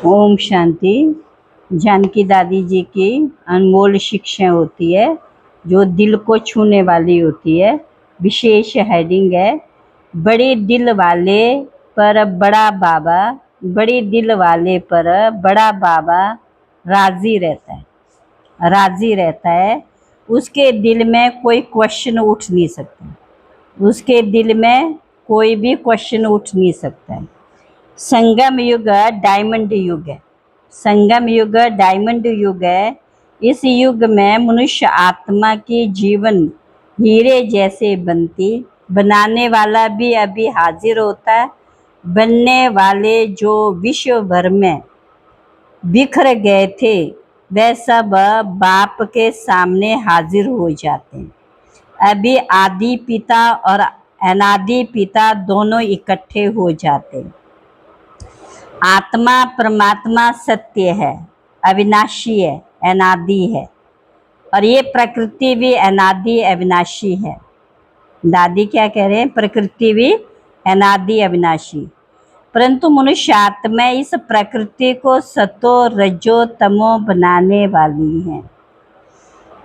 ओम शांति। जानकी दादी जी की अनमोल शिक्षा होती है जो दिल को छूने वाली होती है। विशेष हेडिंग है, बड़े दिल वाले पर बड़ा बाबा, बड़े दिल वाले पर बड़ा बाबा राजी रहता है, राजी रहता है। उसके दिल में कोई क्वेश्चन उठ नहीं सकता, उसके दिल में कोई भी क्वेश्चन उठ नहीं सकता है। संगम युग डायमंड युग है, संगम युग डायमंड युग है। इस युग में मनुष्य आत्मा की जीवन हीरे जैसे बनती, बनाने वाला भी अभी हाजिर होता है। बनने वाले जो विश्व भर में बिखर गए थे वह सब बाप के सामने हाजिर हो जाते हैं। अभी आदि पिता और अनादि पिता दोनों इकट्ठे हो जाते हैं। आत्मा परमात्मा सत्य है, अविनाशी है, अनादि है, और ये प्रकृति भी अनादि अविनाशी है। दादी क्या कह रहे हैं? प्रकृति भी अनादि अविनाशी, परंतु मनुष्य आत्मा इस प्रकृति को सतो रजो तमो बनाने वाली है।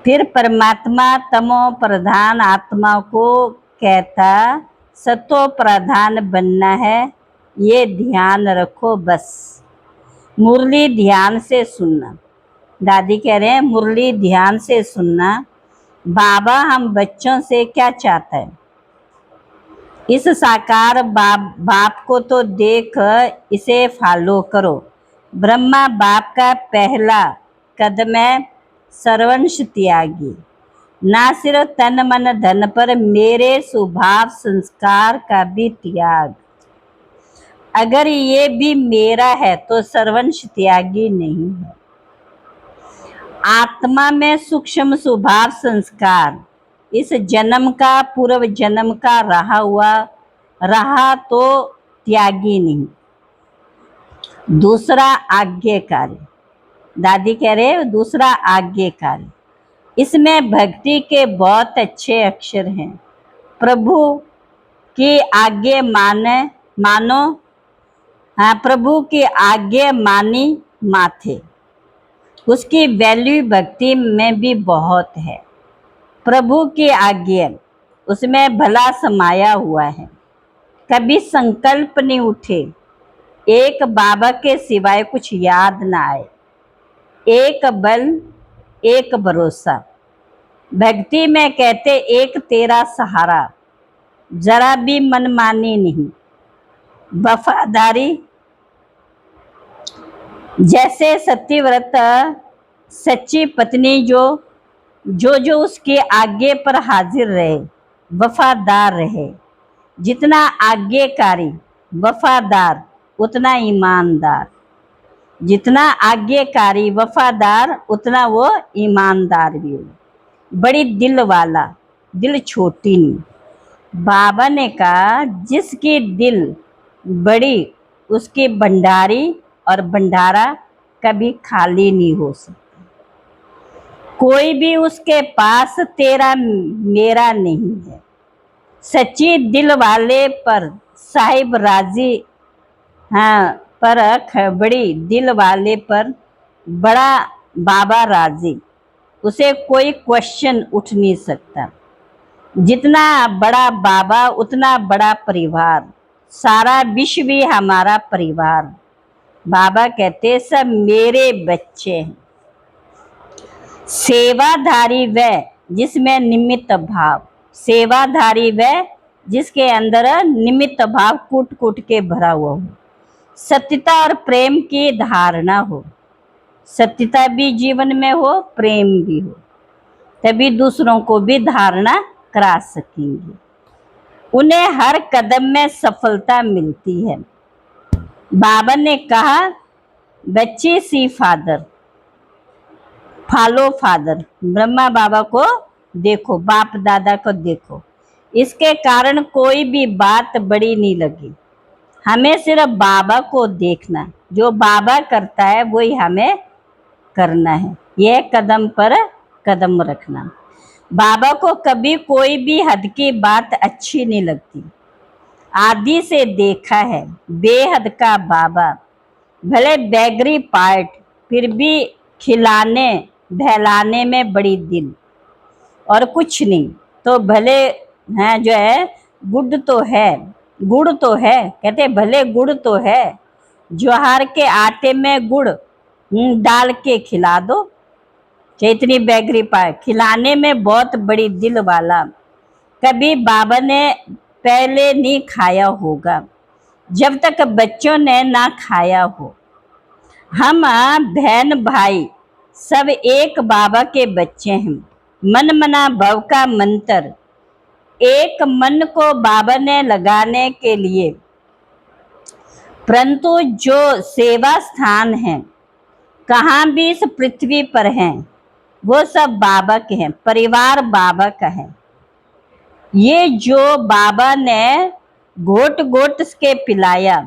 फिर परमात्मा तमो प्रधान आत्मा को कहता सतो प्रधान बनना है, ये ध्यान रखो बस। मुरली ध्यान से सुनना, दादी कह रहे हैं मुरली ध्यान से सुनना। बाबा हम बच्चों से क्या चाहता है? इस साकार बाप को तो देख इसे फॉलो करो। ब्रह्मा बाप का पहला कदम है सर्वंश त्यागी। ना सिर्फ तन मन धन पर मेरे स्वभाव संस्कार का भी त्याग। अगर ये भी मेरा है तो सर्वंश त्यागी नहीं है। आत्मा में सूक्ष्म स्वभाव संस्कार इस जन्म का पूर्व जन्म का रहा तो त्यागी नहीं। दूसरा आज्ञाकारी, दादी कह रहे दूसरा आज्ञाकारी। इसमें भक्ति के बहुत अच्छे अक्षर हैं। प्रभु की आज्ञा मानो, हाँ, प्रभु की आज्ञा मानी माथे। उसकी वैल्यू भक्ति में भी बहुत है। प्रभु की आज्ञा, उसमें भला समाया हुआ है। कभी संकल्प नहीं उठे एक बाबा के सिवाय कुछ याद ना आए। एक बल, एक भरोसा। भक्ति में कहते एक तेरा सहारा, जरा भी मनमानी नहीं। वफादारी, जैसे सत्यव्रत सच्ची पत्नी जो उसके आगे पर हाजिर रहे, वफादार रहे। जितना आज्ञाकारी वफादार उतना ईमानदार, जितना आज्ञाकारी वफादार उतना वो ईमानदार भी हो। बड़ी दिल वाला, दिल छोटी नहीं। बाबा ने कहा जिसकी दिल बड़ी उसकी भंडारी और भंडारा कभी खाली नहीं हो सकता। कोई भी उसके पास तेरा मेरा नहीं है। सच्ची दिल वाले पर साहिब राजी, हाँ, पर बड़ी दिल वाले पर बड़ा बाबा राजी। उसे कोई क्वेश्चन उठ नहीं सकता। जितना बड़ा बाबा उतना बड़ा परिवार, सारा विश्व भी हमारा परिवार। बाबा कहते सब मेरे बच्चे हैं। सेवाधारी वह जिसमें निमित्त भाव, सेवाधारी वह जिसके अंदर निमित्त भाव कूट कूट के भरा हुआ हो। सत्यता और प्रेम की धारणा हो, सत्यता भी जीवन में हो, प्रेम भी हो, तभी दूसरों को भी धारणा करा सकेंगे। उन्हें हर कदम में सफलता मिलती है। बाबा ने कहा बच्चे सी फादर, फॉलो फादर। ब्रह्मा बाबा को देखो, बाप दादा को देखो। इसके कारण कोई भी बात बड़ी नहीं लगी। हमें सिर्फ बाबा को देखना, जो बाबा करता है वही हमें करना है। यह कदम पर कदम रखना। बाबा को कभी कोई भी हद की बात अच्छी नहीं लगती। आदि से देखा है बेहद का बाबा, भले बैगरी पार्ट फिर भी खिलाने बहलाने में बड़ी दिल, और कुछ नहीं तो भले हैं जो है गुड़ तो है, कहते भले गुड़ तो है, ज्वार के आटे में गुड़ डाल के खिला दो। चैतनी बैगरी पाए खिलाने में बहुत बड़ी दिल वाला, कभी बाबा ने पहले नहीं खाया होगा जब तक बच्चों ने ना खाया हो। हम बहन भाई सब एक बाबा के बच्चे हैं। मन मना भव का मंत्र, एक मन को बाबा ने लगाने के लिए, परंतु जो सेवा स्थान है कहाँ भी इस पृथ्वी पर हैं वो सब बाबा के हैं, परिवार बाबा का है। ये जो बाबा ने घोट घोट के पिलाया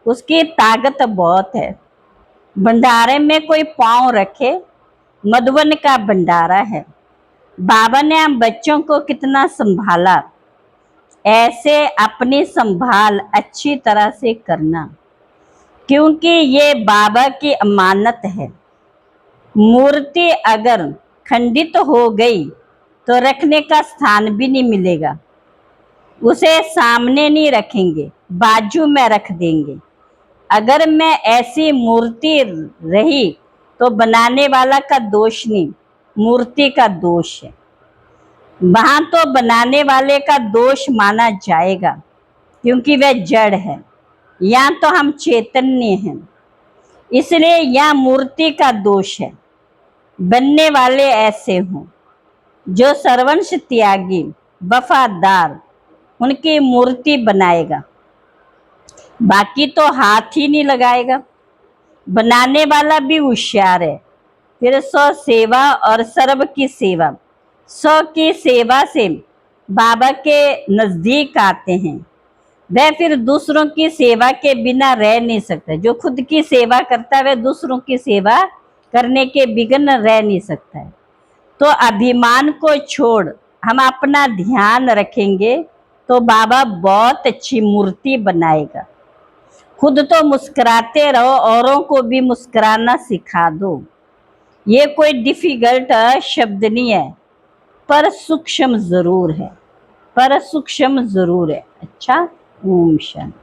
उसकी ताकत बहुत है। भंडारे में कोई पांव रखे, मधुबन का भंडारा है। बाबा ने हम बच्चों को कितना संभाला, ऐसे अपनी संभाल अच्छी तरह से करना, क्योंकि ये बाबा की अमानत है। मूर्ति अगर खंडित हो गई तो रखने का स्थान भी नहीं मिलेगा। उसे सामने नहीं रखेंगे, बाजू में रख देंगे। अगर मैं ऐसी मूर्ति रही तो बनाने वाला का दोष नहीं, मूर्ति का दोष है। वहां तो बनाने वाले का दोष माना जाएगा क्योंकि वह जड़ है। यहाँ तो हम चैतन्य हैं, इसलिए यह मूर्ति का दोष है। बनने वाले ऐसे हों जो सर्वंश त्यागी वफादार, उनकी मूर्ति बनाएगा, बाकी तो हाथ ही नहीं लगाएगा। बनाने वाला भी होशियार है। फिर स्व सेवा और सर्व की सेवा, स्व की सेवा से बाबा के नजदीक आते हैं। वह फिर दूसरों की सेवा के बिना रह नहीं सकता। जो खुद की सेवा करता है वह दूसरों की सेवा करने के बिगन रह नहीं सकता है। तो अभिमान को छोड़ हम अपना ध्यान रखेंगे तो बाबा बहुत अच्छी मूर्ति बनाएगा। खुद तो मुस्कुराते रहो, औरों को भी मुस्कुराना सिखा दो। ये कोई डिफिकल्ट शब्द नहीं है, पर सूक्ष्म जरूर है, पर सूक्ष्म जरूर है। अच्छा, ओम शांति।